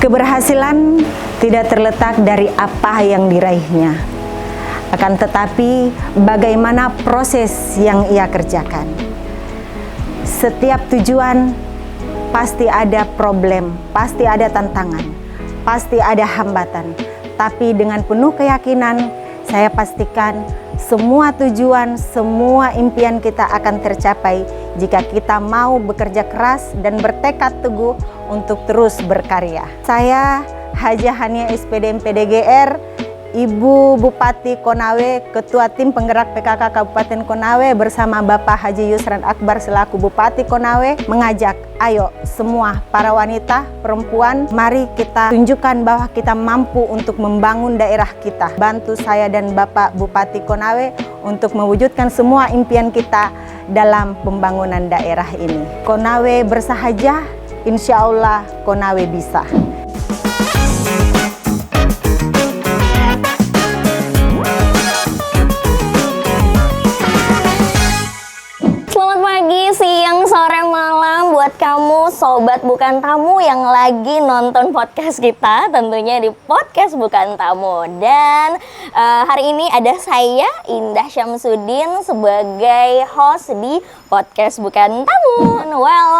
Keberhasilan tidak terletak dari apa yang diraihnya, akan tetapi bagaimana proses yang ia kerjakan. Setiap tujuan pasti ada problem, pasti ada tantangan, pasti ada hambatan. Tapi dengan penuh keyakinan, saya pastikan semua tujuan, semua impian kita akan tercapai jika kita mau bekerja keras dan bertekad teguh untuk terus berkarya. Saya Hajah Hania SPD MPD GR, Ibu Bupati Konawe, Ketua Tim Penggerak PKK Kabupaten Konawe bersama Bapak Haji Yusran Akbar selaku Bupati Konawe mengajak, ayo semua para wanita, perempuan, mari kita tunjukkan bahwa kita mampu untuk membangun daerah kita. Bantu saya dan Bapak Bupati Konawe untuk mewujudkan semua impian kita dalam pembangunan daerah ini. Konawe bersahaja, insya Allah Konawe bisa. Siang, sore, malam buat kamu sobat bukan tamu yang lagi nonton podcast kita, tentunya di podcast bukan tamu. Dan hari ini ada saya Indah Syamsuddin sebagai host di podcast bukan tamu. Well,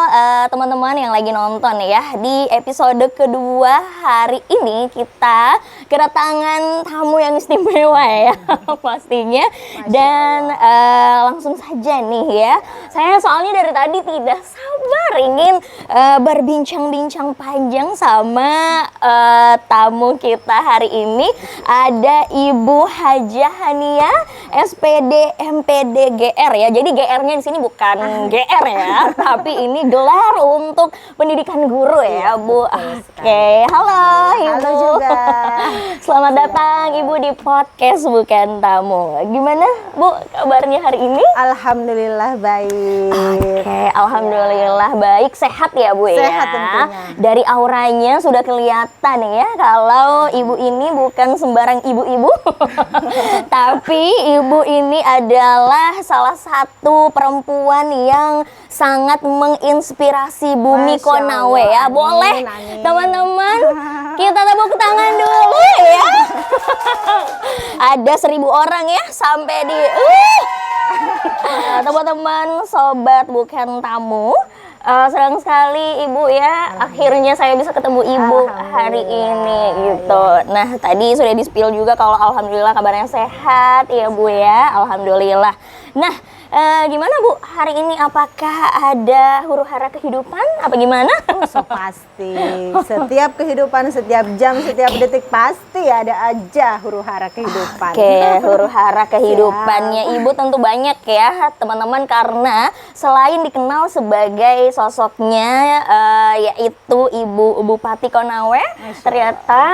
teman-teman yang lagi nonton ya, di episode kedua hari ini kita kedatangan tamu yang istimewa ya pastinya. Dan langsung saja nih ya, saya soalnya dari tadi tidak sabar ingin berbincang-bincang panjang sama tamu kita hari ini. Ada Ibu Hajah Hania SPD MPD GR ya. Jadi GR-nya di sini bukan GR ya, tapi ini gelar untuk pendidikan guru ya, Bu. Oke, halo Ibu. Halo juga. Selamat datang Ibu di podcast bukan tamu. Gimana Bu kabarnya hari ini? Alhamdulillah baik. Oke, alhamdulillah baik, sehat ya Bu ya. Sehat tentunya. Dari auranya sudah kelihatan ya kalau Ibu ini bukan sembarang ibu-ibu, tapi Ibu ini adalah salah satu perempuan yang sangat menginspirasi bumi Masya Konawe Allah. ya. Boleh teman-teman kita tepuk tangan dulu ya. Ada 1.000 orang ya sampai di teman-teman sobat bukan tamu, senang sekali Ibu ya, akhirnya saya bisa ketemu Ibu hari ini gitu. Nah tadi sudah di-spill juga kalau alhamdulillah kabarnya sehat ya Bu ya, alhamdulillah. Nah gimana Bu hari ini, apakah ada huru-hara kehidupan apa gimana? So pasti, setiap kehidupan, setiap jam, setiap detik pasti ada aja huru-hara kehidupan. Oke, huru-hara kehidupannya Ibu tentu banyak ya teman-teman, karena selain dikenal sebagai sosoknya yaitu Ibu Bupati Konawe, ternyata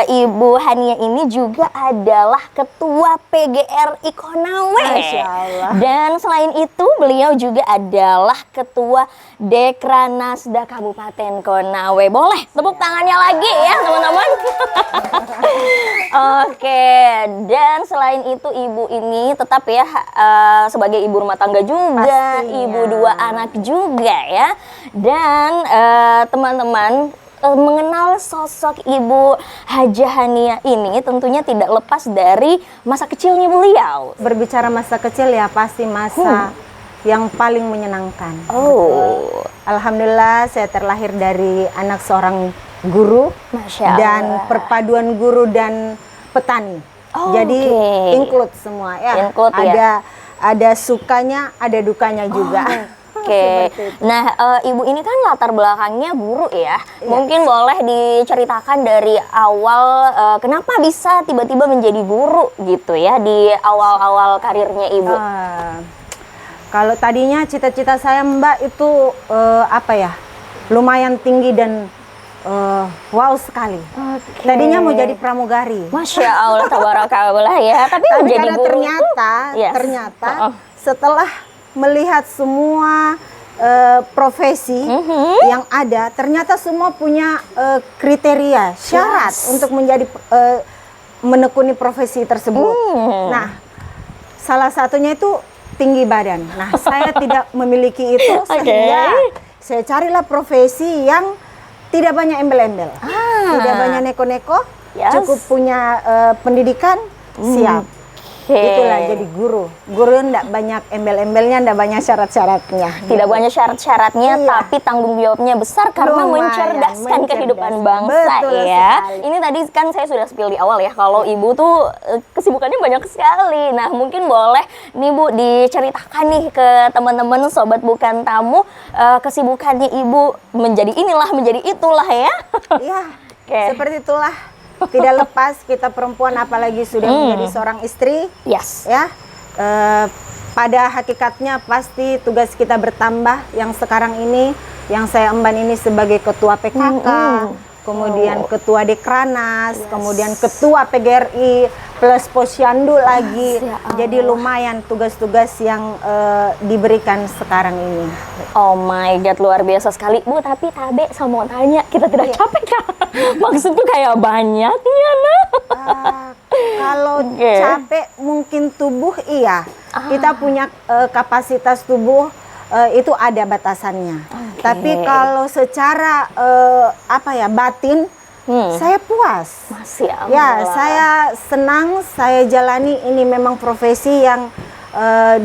Ibu Hania ini juga adalah Ketua PGRI Konawe. Masya Allah. Dan selain itu beliau juga adalah Ketua Dekranasda Kabupaten Konawe. Boleh tepuk tangannya lagi ya teman-teman. Oke, dan selain itu Ibu ini tetap ya sebagai ibu rumah tangga juga, pastinya. ibu 2 anak juga ya. Dan teman-teman, mengenal sosok Ibu Hajah Hania ini tentunya tidak lepas dari masa kecilnya beliau. Berbicara masa kecil ya pasti masa yang paling menyenangkan. Oh, Alhamdulillah saya terlahir dari anak seorang guru. Masya dan Allah. perpaduan guru dan petani. Oh, Jadi oke. include semua ya. Include, ya. Ada sukanya, ada dukanya juga. Oke. Seperti itu. Nah, Ibu ini kan latar belakangnya guru ya. Mungkin boleh diceritakan dari awal kenapa bisa tiba-tiba menjadi guru gitu ya di awal-awal karirnya Ibu. Kalau tadinya cita-cita saya Mbak itu lumayan tinggi dan wow sekali. Oke. Tadinya mau jadi pramugari. Masya Allah, tabarakallah ya. Tapi Tapi menjadi karena guru ternyata setelah melihat semua profesi yang ada, ternyata semua punya kriteria, syarat untuk menjadi menekuni profesi tersebut. Nah, salah satunya itu tinggi badan. Nah, saya tidak memiliki itu, sehingga saya carilah profesi yang tidak banyak embel-embel, tidak banyak neko-neko, Yes. cukup punya pendidikan, siap. Oke. Itulah jadi guru. Guru enggak banyak embel-embelnya, enggak banyak syarat-syaratnya. Tidak banyak syarat-syaratnya, Iya. tapi tanggung jawabnya besar karena Lumayan, mencerdaskan kehidupan bangsa. Betul Ya. sekali. Ini tadi kan saya sudah spill di awal ya, kalau ibu tuh kesibukannya banyak sekali. Nah, mungkin boleh nih Bu diceritakan nih ke teman-teman sobat bukan tamu, kesibukannya ibu menjadi inilah, menjadi itulah ya. Iya, Oke. seperti itulah. Tidak lepas kita perempuan, apalagi sudah menjadi seorang istri, Yes. ya. Pada hakikatnya pasti tugas kita bertambah. Yang sekarang ini, yang saya emban ini sebagai ketua PKK, kemudian ketua Dekranas, kemudian ketua PGRI, plus posyandu lagi. Ya Allah. Jadi lumayan tugas-tugas yang diberikan sekarang ini. Oh my god, luar biasa sekali Bu. Tapi Tabe saya mau tanya, kita tidak capek kah? Maksudnya kayak banyaknya nah. Kalau Oke. capek mungkin tubuh iya. Kita punya kapasitas tubuh itu ada batasannya. Tapi kalau secara batin saya puas. Masih Ya, alhamdulillah. saya senang, saya jalani ini memang profesi yang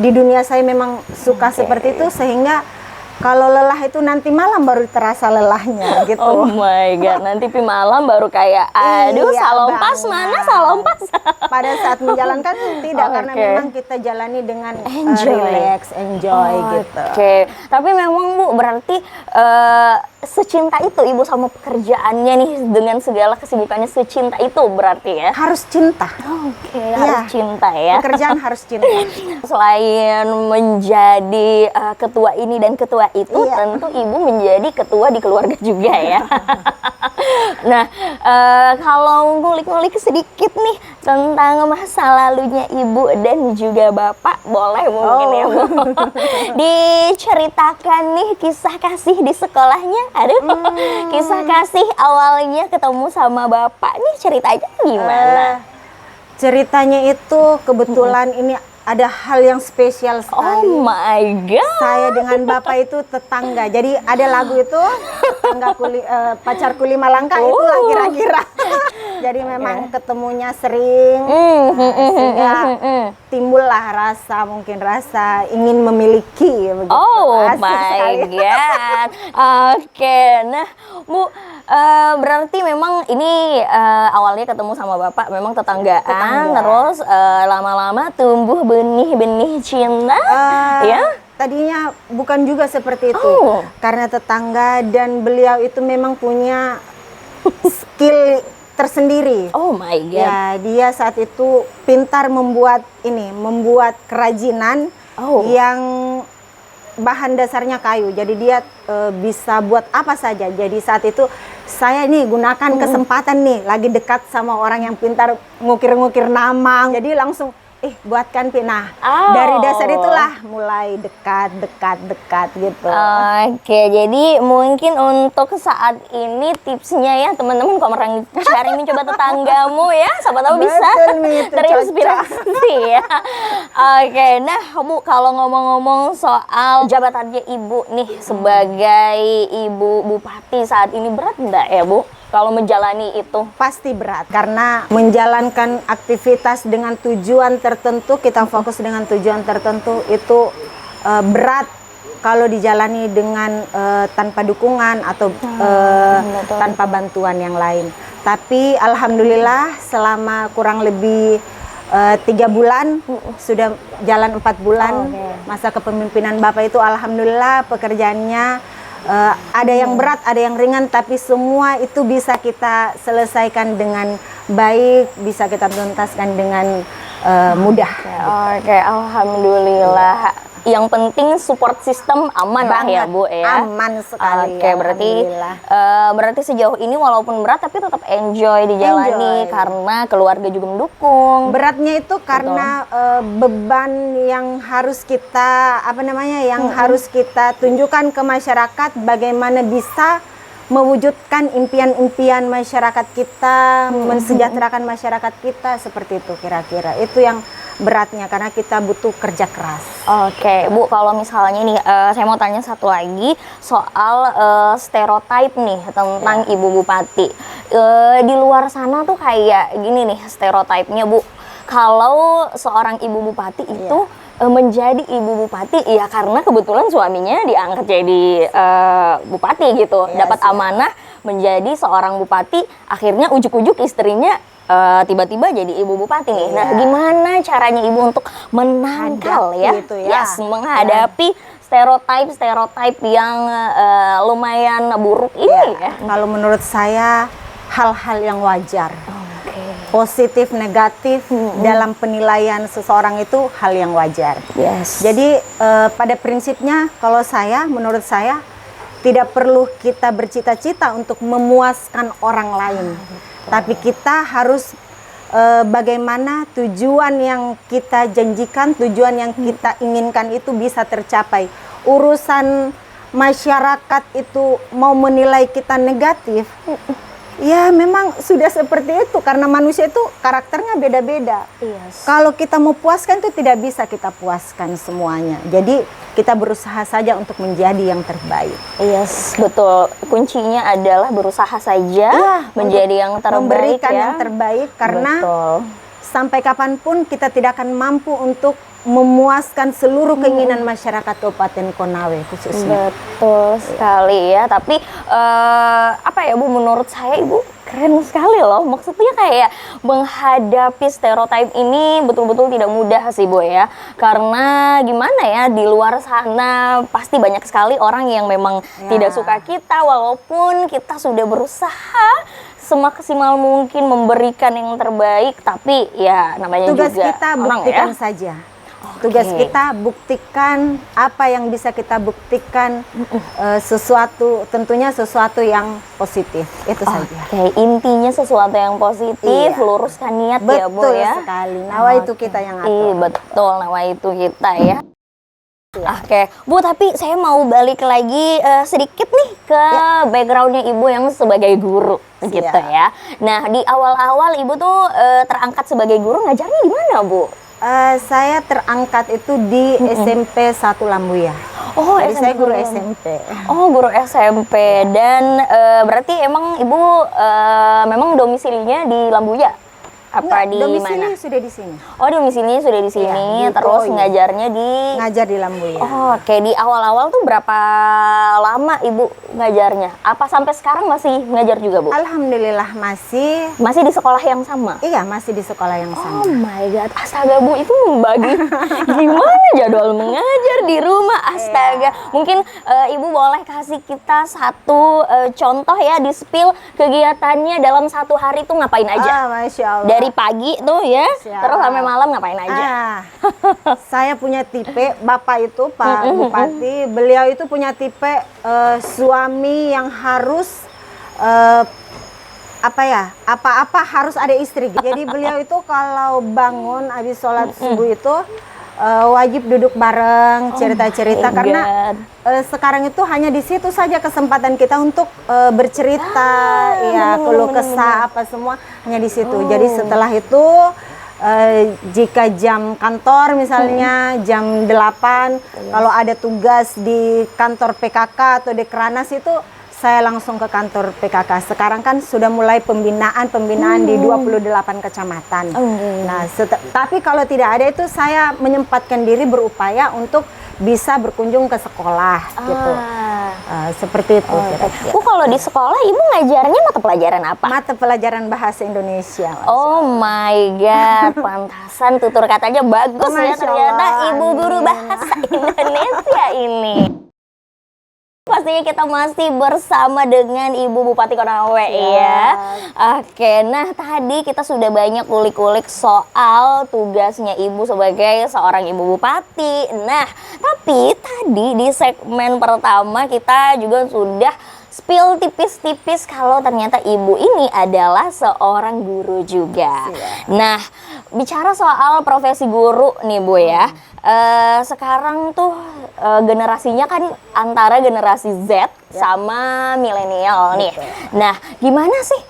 di dunia saya memang suka seperti itu, sehingga kalau lelah itu nanti malam baru terasa lelahnya gitu. Oh my god, nanti pi malam baru kayak aduh Iya, salompas banget. mana salompas. Pada saat menjalankan tidak, karena Oke. memang kita jalani dengan Enjoy. relax, enjoy gitu. Oke, tapi memang Bu berarti secinta itu Ibu sama pekerjaannya nih dengan segala kesibukannya, secinta itu berarti ya. Harus cinta. Oke, harus Iya. cinta ya. Pekerjaan harus cinta. Selain menjadi ketua ini dan ketua itu, Iya. tentu Ibu menjadi ketua di keluarga juga ya. Nah, kalau ngulik-ngulik sedikit nih tentang masa lalunya Ibu dan juga Bapak, boleh mungkin ya Bu? Diceritakan nih kisah kasih di sekolahnya. Aduh, kisah kasih awalnya ketemu sama Bapak nih, ceritanya gimana? Ceritanya itu kebetulan ini ada hal yang spesial sekali. Oh my god. Saya dengan Bapak itu tetangga. Jadi ada lagu itu pacarku lima langkah, itulah kira-kira. Jadi memang ketemunya sering, sehingga timbullah mungkin rasa ingin memiliki begitu. Oh Asik my sekali. god. Oke, nah Bu, berarti memang ini awalnya ketemu sama Bapak memang tetanggaan, Tetangga. terus lama-lama tumbuh benih-benih cinta, ya? Tadinya bukan juga seperti itu, Oh. karena tetangga dan beliau itu memang punya skill tersendiri. Oh my god. Ya, dia saat itu pintar membuat kerajinan Oh. yang bahan dasarnya kayu. Jadi dia bisa buat apa saja. Jadi saat itu saya nih gunakan kesempatan nih, lagi dekat sama orang yang pintar ngukir-ngukir namang. Jadi langsung buatkan Pina. Oh. Dari dasar itulah mulai dekat gitu. Oke, jadi mungkin untuk saat ini tipsnya ya teman-teman, kalau orang cari mencoba tetanggamu ya, siapa tahu bisa Betul, Mi, itu terinspirasi ya. Oke, nah Bu, kalau ngomong-ngomong soal jabatannya Ibu nih sebagai Ibu Bupati saat ini, berat enggak ya Bu kalau menjalani itu? Pasti berat, karena menjalankan aktivitas dengan tujuan tertentu, kita fokus dengan tujuan tertentu itu berat kalau dijalani dengan tanpa dukungan atau tanpa bantuan yang lain. Tapi alhamdulillah selama kurang lebih 3 bulan, sudah jalan 4 bulan masa kepemimpinan Bapak itu, alhamdulillah pekerjaannya ada yang berat, ada yang ringan, tapi semua itu bisa kita selesaikan dengan baik, bisa kita tuntaskan dengan mudah. Oke, alhamdulillah. Yang penting support system aman lah ya Bu ya. Aman sekali. Oke, berarti alhamdulillah. berarti sejauh ini walaupun berat tapi tetap enjoy dijalani Enjoy. karena keluarga juga mendukung. Beratnya itu karena beban yang harus kita harus kita tunjukkan ke masyarakat, bagaimana bisa mewujudkan impian-impian masyarakat kita, mensejahterakan masyarakat kita, seperti itu kira-kira. Itu yang beratnya karena kita butuh kerja keras. Oke, Bu, kalau misalnya nih, saya mau tanya satu lagi soal stereotip nih tentang Ibu Bupati. Di luar sana tuh kayak gini nih stereotipnya, Bu. Kalau seorang Ibu Bupati itu menjadi Ibu Bupati ya karena kebetulan suaminya diangkat jadi bupati gitu, dapat amanah menjadi seorang bupati, akhirnya ujuk-ujuk istrinya tiba-tiba jadi Ibu Bupati nih. Nah, gimana caranya Ibu untuk menangkal menghadapi stereotip yang lumayan buruk ini ya? Kalau menurut saya hal-hal yang wajar. Positif, negatif dalam penilaian seseorang itu hal yang wajar. Jadi pada prinsipnya kalau menurut saya tidak perlu kita bercita-cita untuk memuaskan orang lain. Tapi kita harus bagaimana tujuan yang kita janjikan, tujuan yang kita inginkan itu bisa tercapai. Urusan masyarakat itu mau menilai kita negatif, ya memang sudah seperti itu karena manusia itu karakternya beda-beda. Kalau kita mau puaskan itu tidak bisa kita puaskan semuanya. Jadi kita berusaha saja untuk menjadi yang terbaik. Betul. Kuncinya adalah berusaha saja menjadi yang terbaik, memberikan yang terbaik karena sampai kapanpun kita tidak akan mampu untuk memuaskan seluruh keinginan masyarakat Kabupaten Konawe khususnya. Betul sekali ya. Tapi apa ya Bu, menurut saya Ibu keren sekali loh. Maksudnya kayak menghadapi stereotip ini betul-betul tidak mudah sih Bu ya. Karena gimana ya, di luar sana pasti banyak sekali orang yang memang tidak suka kita walaupun kita sudah berusaha semaksimal mungkin memberikan yang terbaik, tapi ya namanya tugas juga kita orang buktikan ya. saja. Tugas kita buktikan apa yang bisa kita buktikan, tentunya sesuatu yang positif, itu saja. Intinya sesuatu yang positif, luruskan niat ya Bu ya. Betul sekali, nawa itu kita yang atur. Betul, nawa itu kita ya. Bu, tapi saya mau balik lagi sedikit nih ke backgroundnya Ibu yang sebagai guru gitu ya. Nah, di awal-awal Ibu tuh terangkat sebagai guru, ngajarnya di mana Bu? Saya terangkat itu di SMP 1 Lambuya. Jadi saya guru SMP. Guru SMP. Dan berarti emang Ibu memang domisilinya di Lambuya? Apa di mana? Domisilinya sudah di sini. Domisilinya sudah di sini. Terus ngajarnya ngajar di Lambuya. Di awal-awal tuh berapa lama Ibu ngajarnya? Apa sampai sekarang masih ngajar juga Bu? Alhamdulillah masih. Masih di sekolah yang sama? Iya, masih di sekolah yang sama. Oh my God, astaga Bu, itu membagi gimana jadwal mengajar di rumah, astaga. Mungkin Ibu boleh kasih kita satu contoh ya, di spill kegiatannya dalam satu hari tuh ngapain aja? Masya Allah. Dari pagi tuh ya, terus sampai malam ngapain aja? Saya punya tipe, Bapak itu Pak Bupati, beliau itu punya tipe suami yang harus apa-apa harus ada istri. Jadi beliau itu kalau bangun habis sholat subuh itu wajib duduk bareng, cerita-cerita karena sekarang itu hanya di situ saja kesempatan kita untuk bercerita, keluh kesah apa semua hanya di situ. Jadi setelah itu jika jam kantor misalnya jam 8, kalau ada tugas di kantor PKK atau di Kranas itu saya langsung ke kantor PKK. Sekarang kan sudah mulai pembinaan di 28 kecamatan. Nah, tapi kalau tidak ada itu saya menyempatkan diri berupaya untuk bisa berkunjung ke sekolah gitu. Seperti itu. Bu, kalau di sekolah Ibu ngajarnya mata pelajaran apa? Mata pelajaran bahasa Indonesia. Oh my God, pantasan tutur katanya bagus ya ternyata Ibu guru bahasa Indonesia ini. Pastinya kita masih bersama dengan Ibu Bupati Konawe ya. Nah tadi kita sudah banyak kulik-kulik soal tugasnya Ibu sebagai seorang Ibu Bupati. Nah, tapi tadi di segmen pertama kita juga sudah spill tipis-tipis kalau ternyata ibu ini adalah seorang guru juga. Nah, bicara soal profesi guru nih Bu ya, sekarang tuh generasinya kan antara generasi Z sama milenial nih. Nah, gimana sih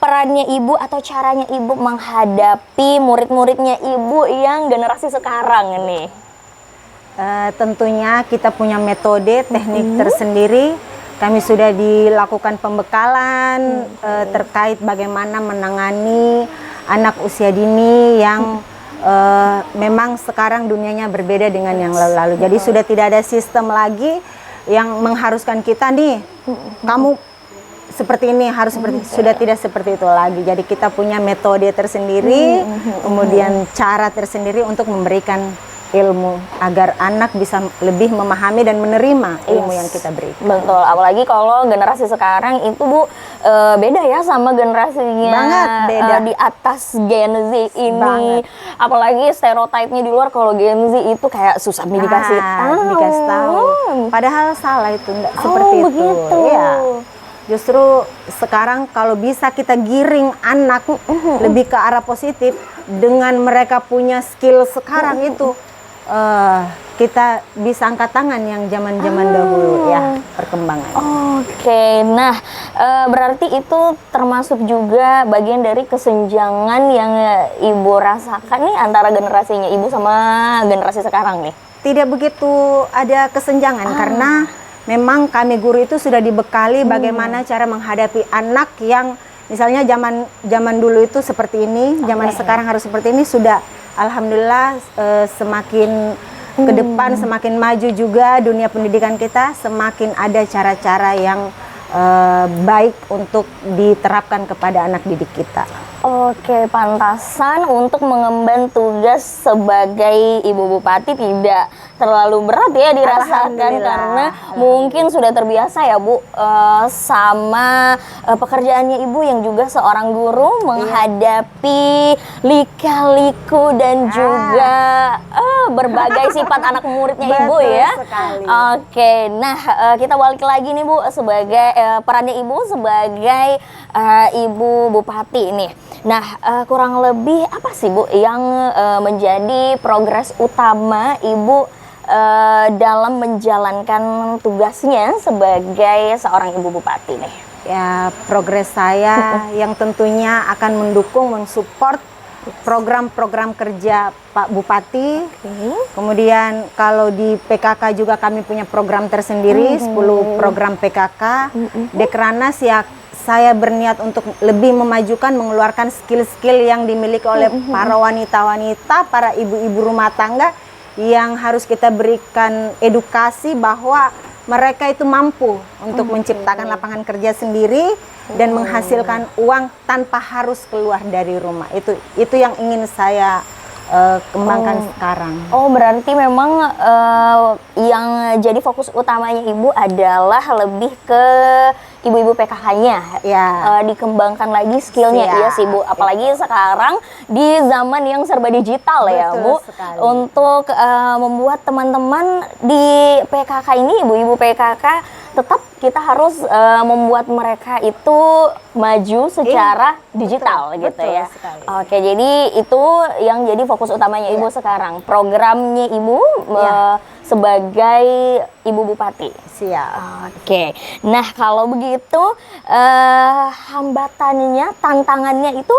perannya ibu atau caranya ibu menghadapi murid-muridnya ibu yang generasi sekarang nih? Tentunya kita punya metode teknik tersendiri. Kami sudah dilakukan pembekalan terkait bagaimana menangani anak usia dini yang memang sekarang dunianya berbeda dengan yang lalu-lalu. Jadi sudah tidak ada sistem lagi yang mengharuskan kita nih, kamu seperti ini harus seperti sudah tidak seperti itu lagi. Jadi kita punya metode tersendiri, kemudian cara tersendiri untuk memberikan ilmu agar anak bisa lebih memahami dan menerima ilmu yang kita berikan. Betul, apalagi kalau generasi sekarang itu Bu beda ya sama generasinya banget beda. Di atas Gen Z ini. Banget. Apalagi stereotipnya di luar kalau Gen Z itu kayak susah dikasih tahu. Padahal salah itu, enggak seperti itu. Begitu. Iya. Justru sekarang kalau bisa kita giring anak lebih ke arah positif dengan mereka punya skill sekarang itu. Kita bisa angkat tangan yang zaman-zaman dahulu ya perkembangan. Oke, nah berarti itu termasuk juga bagian dari kesenjangan yang ibu rasakan nih antara generasinya ibu sama generasi sekarang nih? Tidak begitu ada kesenjangan karena memang kami guru itu sudah dibekali bagaimana cara menghadapi anak yang misalnya zaman dulu itu seperti ini, zaman sekarang harus seperti ini. Sudah alhamdulillah semakin ke depan semakin maju juga dunia pendidikan kita, semakin ada cara-cara yang baik untuk diterapkan kepada anak didik kita. Oke, pantasan untuk mengemban tugas sebagai Ibu Bupati tidak terlalu berat ya dirasakan karena mungkin sudah terbiasa ya Bu sama pekerjaannya Ibu yang juga seorang guru menghadapi lika-liku dan juga berbagai sifat anak muridnya Ibu ya. Oke, nah kita balik lagi nih Bu sebagai perannya Ibu sebagai Ibu Bupati nih. Nah, kurang lebih apa sih Bu yang menjadi progres utama Ibu dalam menjalankan tugasnya sebagai seorang Ibu Bupati nih? Ya, progres saya yang tentunya akan mendukung, mensupport program-program kerja Pak Bupati. Kemudian kalau di PKK juga kami punya program tersendiri, 10 program PKK. Dekranas ya saya berniat untuk lebih memajukan, mengeluarkan skill-skill yang dimiliki oleh para wanita-wanita, para ibu-ibu rumah tangga yang harus kita berikan edukasi bahwa mereka itu mampu untuk menciptakan lapangan kerja sendiri dan menghasilkan uang tanpa harus keluar dari rumah. Itu yang ingin saya kembangkan sekarang. Oh, berarti memang yang jadi fokus utamanya Ibu adalah lebih ke ibu-ibu PKK-nya, dikembangkan lagi skillnya. Iya sih Bu, apalagi sekarang di zaman yang serba digital ya Bu, sekali. Untuk membuat teman-teman di PKK ini, ibu-ibu PKK, tetap kita harus membuat mereka itu maju secara digital gitu ya. Sekali. Oke, jadi itu yang jadi fokus utamanya Ibu sekarang, programnya Ibu sebagai Ibu Bupati. Siap. Oke, nah kalau begitu hambatannya, tantangannya itu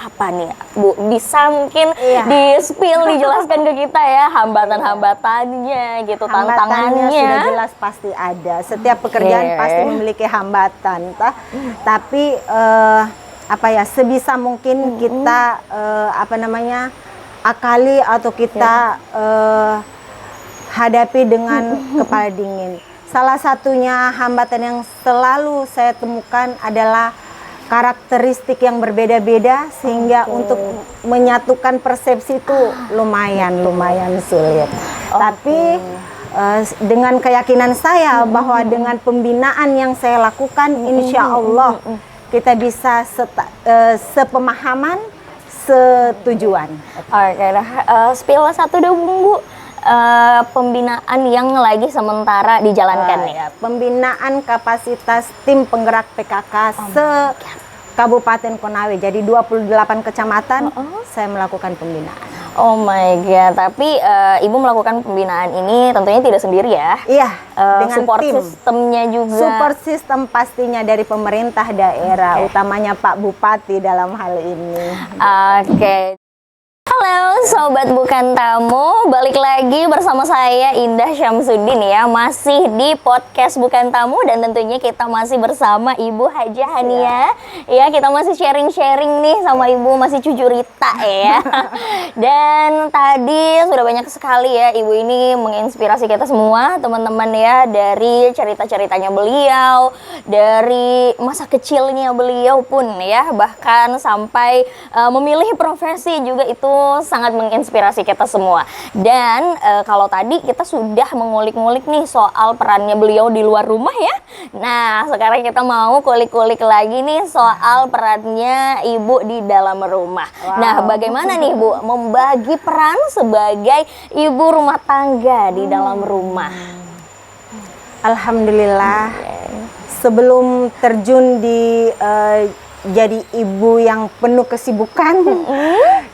apa nih Bu? Bisa mungkin di-spill, dijelaskan ke kita ya hambatan-hambatannya gitu, tantangannya. Sudah jelas pasti ada. Setiap pekerjaan pasti memiliki hambatan. Tapi sebisa mungkin kita akali atau kita hadapi dengan kepala dingin. Salah satunya hambatan yang selalu saya temukan adalah karakteristik yang berbeda-beda sehingga untuk menyatukan persepsi itu lumayan sulit. Tapi dengan keyakinan saya bahwa dengan pembinaan yang saya lakukan, insya Allah kita bisa sepemahaman, setujuan. Oke, spill satu dong Bu. pembinaan yang lagi sementara dijalankan nih? Ya, pembinaan kapasitas tim penggerak PKK se-Kabupaten Konawe. Jadi 28 kecamatan saya melakukan pembinaan. Oh my god, tapi Ibu melakukan pembinaan ini tentunya tidak sendiri ya? Iya, dengan support tim. sistemnya juga. Support system pastinya dari pemerintah daerah, utamanya Pak Bupati dalam hal ini. Oke. Halo Sobat Bukan Tamu, balik lagi bersama saya Indah Syamsuddin ya. Masih di podcast Bukan Tamu dan tentunya kita masih bersama Ibu Hajah Hania. Ya, kita masih sharing-sharing nih sama Ibu, masih cujurita ya. Dan tadi sudah banyak sekali ya Ibu ini menginspirasi kita semua teman-teman ya, dari cerita-ceritanya beliau, dari masa kecilnya beliau pun ya, bahkan sampai memilih profesi juga itu sangat menginspirasi kita semua. Dan kalau tadi kita sudah mengulik-ngulik nih soal perannya beliau di luar rumah ya. Nah, sekarang kita mau kulik-kulik lagi nih soal perannya Ibu di dalam rumah. Wow. Nah, bagaimana nih Bu membagi peran sebagai ibu rumah tangga di dalam rumah? Alhamdulillah, sebelum terjun di jadi ibu yang penuh kesibukan,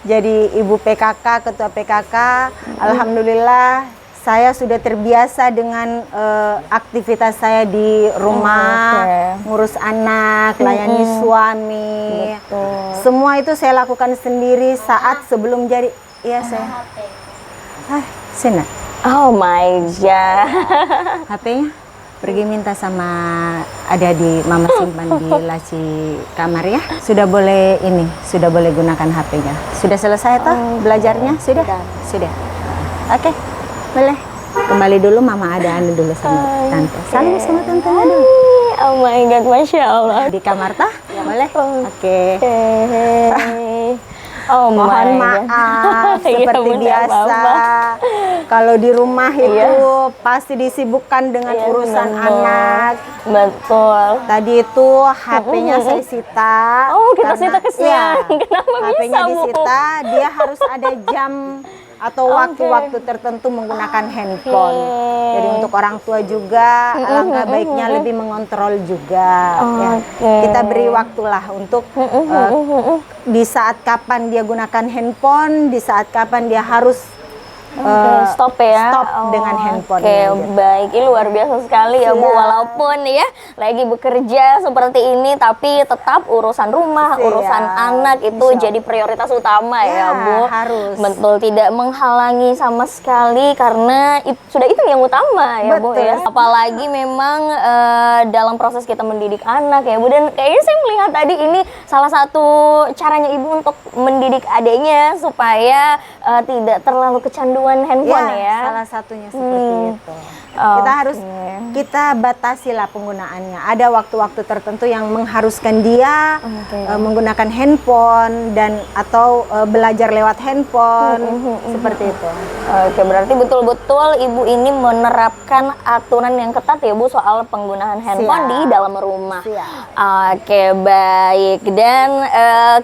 jadi ibu PKK, ketua PKK, alhamdulillah saya sudah terbiasa dengan aktivitas saya di rumah, ngurus anak, layani suami. Betul. Semua itu saya lakukan sendiri saat sebelum jadi, iya saya. Sini. Oh my god. HP-nya pergi minta sama ada di mama simpan di laci kamar ya. Sudah boleh gunakan HP-nya. Sudah selesai toh belajarnya? Sudah. Oke, boleh. Kembali dulu, mama ada dulu sama tante. Salam sama tante dulu. Oh my god, masya Allah. Di kamar toh? Boleh. Oke. Oh, mohon maaf, seperti biasa. Kalau di rumah itu pasti disibukkan dengan urusan anak. Betul. Tadi itu HP-nya saya sita. Oh, kita sita kesian. Kenapa HP-nya bisa, Bu? disita, dia harus ada jam atau waktu-waktu tertentu menggunakan handphone. Jadi untuk orang tua juga alangkah baiknya lebih mengontrol juga. Ya. Kita beri waktulah untuk di saat kapan dia gunakan handphone, di saat kapan dia harus stop ya. Stop dengan handphone. Baik. Ini luar biasa sekali ya Bu. Walaupun ya lagi bekerja seperti ini, tapi tetap urusan rumah, urusan anak itu jadi prioritas utama ya Bu. Harus. Betul, tidak menghalangi sama sekali karena sudah itu yang utama ya Bu ya. Apalagi memang dalam proses kita mendidik anak ya Bu. Dan kayaknya saya melihat tadi ini salah satu caranya Ibu untuk mendidik adiknya supaya tidak terlalu kecanduan handphone ya. Salah satunya seperti itu. Kita harus batasilah penggunaannya. Ada waktu-waktu tertentu yang mengharuskan dia menggunakan handphone dan atau belajar lewat handphone seperti itu. Oke, berarti betul-betul Ibu ini menerapkan aturan yang ketat ya Bu soal penggunaan handphone di dalam rumah. Oke, baik. Dan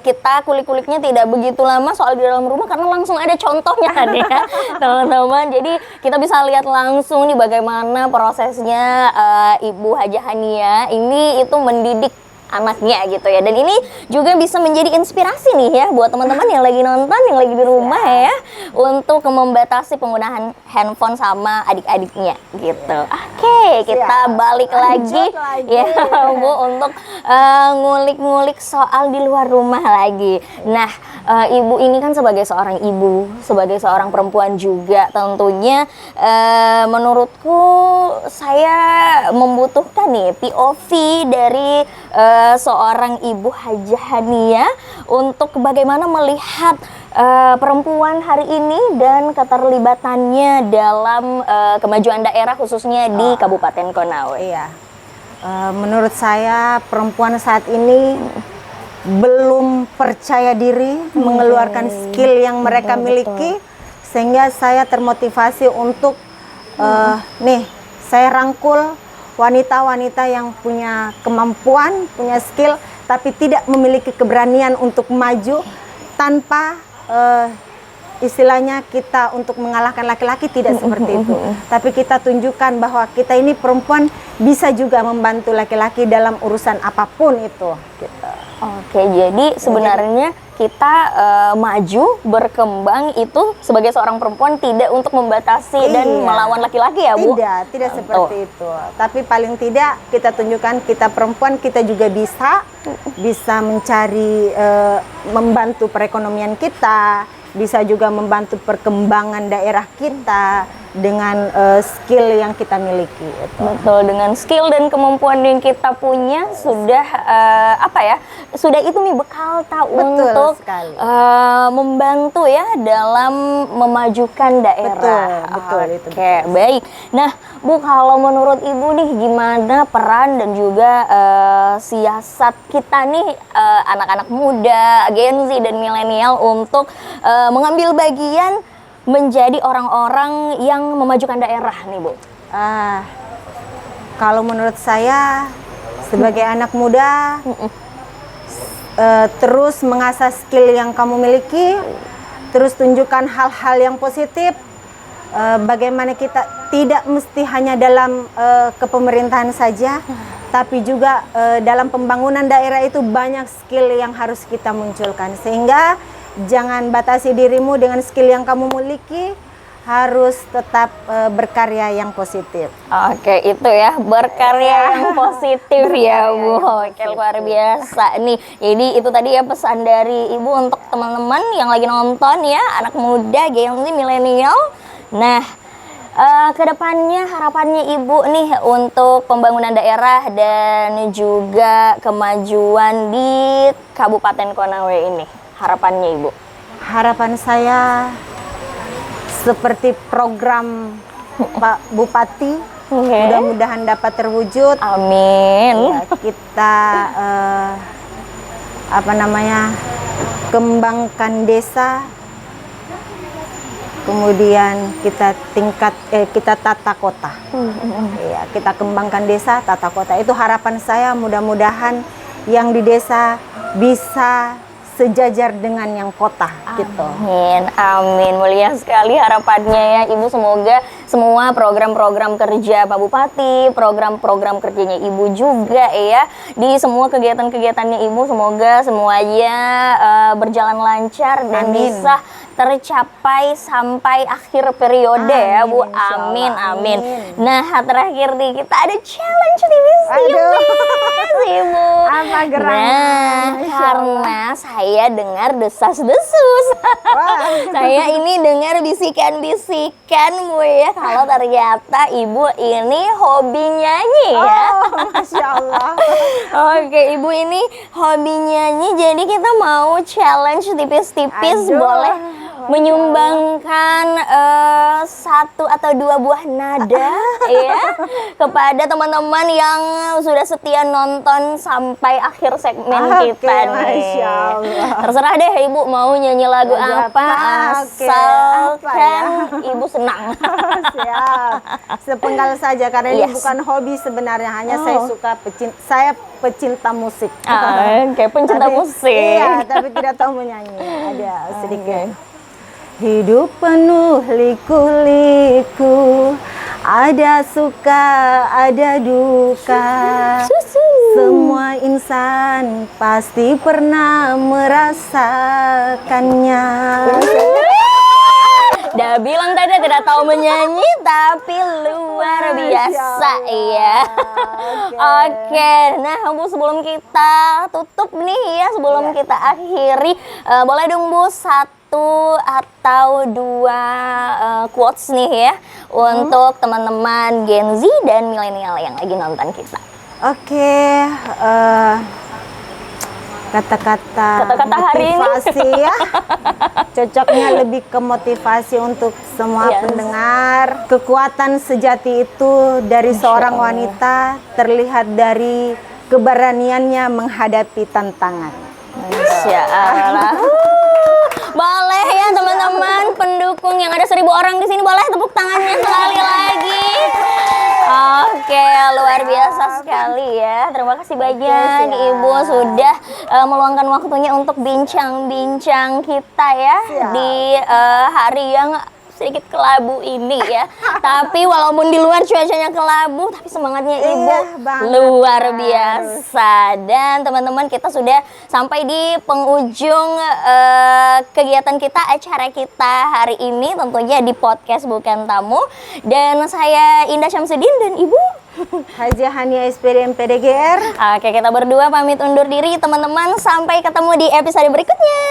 kita kulik-kuliknya tidak begitu lama soal di dalam rumah karena langsung ada contohnya kan ya teman-teman. Jadi kita bisa lihat langsung nih bagaimana prosesnya Ibu Hajah Hania ini itu mendidik anaknya gitu ya. Dan ini juga bisa menjadi inspirasi nih ya buat teman-teman yang lagi nonton, yang lagi di rumah ya, untuk membatasi penggunaan handphone sama adik-adiknya gitu. Oke, kita balik lagi ya Bu untuk ngulik-ngulik soal di luar rumah lagi. Nah, Ibu ini kan sebagai seorang ibu, sebagai seorang perempuan juga tentunya menurutku saya membutuhkan nih POV dari seorang Ibu Hajah Hania untuk bagaimana melihat perempuan hari ini dan keterlibatannya dalam kemajuan daerah khususnya di Kabupaten Konawe. Iya. Menurut saya perempuan saat ini belum percaya diri mengeluarkan skill yang mereka miliki, sehingga saya termotivasi untuk saya rangkul wanita-wanita yang punya kemampuan, punya skill, tapi tidak memiliki keberanian untuk maju tanpa istilahnya kita untuk mengalahkan laki-laki, tidak seperti itu. Tapi kita tunjukkan bahwa kita ini perempuan bisa juga membantu laki-laki dalam urusan apapun itu. Gitu. Oke, jadi sebenarnya kita maju, berkembang itu sebagai seorang perempuan tidak untuk membatasi dan melawan laki-laki ya Bu? Tidak seperti itu. Tapi paling tidak kita tunjukkan kita perempuan, kita juga bisa mencari, membantu perekonomian kita, bisa juga membantu perkembangan daerah kita dengan skill yang kita miliki. Gitu. Betul, dengan skill dan kemampuan yang kita punya sudah sudah itu nih bekal untuk membantu ya dalam memajukan daerah. Betul. Oke, baik. Nah, Bu, kalau menurut Ibu nih gimana peran dan juga siasat kita nih anak-anak muda, Gen Z dan milenial untuk mengambil bagian menjadi orang-orang yang memajukan daerah nih Bu? Kalau menurut saya sebagai anak muda, terus mengasah skill yang kamu miliki, terus tunjukkan hal-hal yang positif. Bagaimana kita tidak mesti hanya dalam kepemerintahan saja, tapi juga dalam pembangunan daerah itu banyak skill yang harus kita munculkan. Sehingga jangan batasi dirimu dengan skill yang kamu miliki, harus tetap berkarya yang positif. Oke, itu ya, berkarya yang positif ya Bu. Oke, luar biasa nih. Jadi itu tadi ya pesan dari Ibu untuk teman-teman yang lagi nonton ya, anak muda, Gen Z, milenial. Nah, kedepannya harapannya Ibu nih untuk pembangunan daerah dan juga kemajuan di Kabupaten Konawe ini. Harapannya Ibu? Harapan saya seperti program Pak Bupati, mudah-mudahan dapat terwujud. Amin. Ya, kita kembangkan desa, kemudian kita tata kota. Ya, kita kembangkan desa, tata kota. Itu harapan saya, mudah-mudahan yang di desa bisa sejajar dengan yang kota. Gitu. Amin. Mulia sekali harapannya ya Ibu. Semoga semua program-program kerja Pak Bupati, program-program kerjanya Ibu juga ya, di semua kegiatan-kegiatannya Ibu, semoga semuanya berjalan lancar dan bisa tercapai sampai akhir periode ya Bu. Amin. Nah, terakhir nih kita ada challenge tipis-tipis Ibu. Apa gerangan? Nah, karena saya dengar desas-desus. Saya ini dengar bisikan-bisikan Bu ya, kalau ternyata Ibu ini hobi nyanyi ya. Masya Allah. Oke, Ibu ini hobi nyanyi, jadi kita mau challenge tipis-tipis, boleh menyumbangkan 1 atau 2 buah nada ya kepada teman-teman yang sudah setia nonton sampai akhir segmen kita nih. Masya Allah. Terserah deh Ibu mau nyanyi lagu apa, asalkan Ibu senang. Siap. Sepenggal saja karena ini bukan hobi sebenarnya, hanya saya pecinta musik. Kayak pencinta musik. Iya, tapi tidak tahu menyanyi. Ada sedikit. Hidup penuh liku-liku, ada suka, ada duka. Semua insan pasti pernah merasakannya. Udah bilang tadi tidak tahu menyanyi, tapi luar biasa ya. Oke, nah Bu, sebelum kita tutup nih ya, sebelum kita akhiri, boleh dong Bu 1 atau 2 quotes nih ya untuk teman-teman Gen Z dan milenial yang lagi nonton kita. Oke, kata-kata hari ini motivasi ya. Cocoknya lebih ke motivasi untuk semua pendengar. Kekuatan sejati itu dari seorang wanita terlihat dari keberaniannya menghadapi tantangan. Masya Allah. Boleh ya teman-teman pendukung yang ada 1000 orang di sini, boleh tepuk tangannya sekali lagi. Oke, luar biasa sekali ya. Terima kasih banyak siap. Ibu sudah meluangkan waktunya untuk bincang-bincang kita ya Siap. di hari yang sedikit kelabu ini ya. Tapi walaupun di luar cuacanya kelabu, tapi semangatnya Ibu Iya, banget, luar harus. biasa. Dan teman-teman, kita sudah sampai di penghujung kegiatan kita, acara kita hari ini tentunya di podcast Bukan Tamu. Dan saya Indah Syamsuddin dan Ibu Haji Hania SPDM PDGR. Oke, kita berdua pamit undur diri teman-teman. Sampai ketemu di episode berikutnya.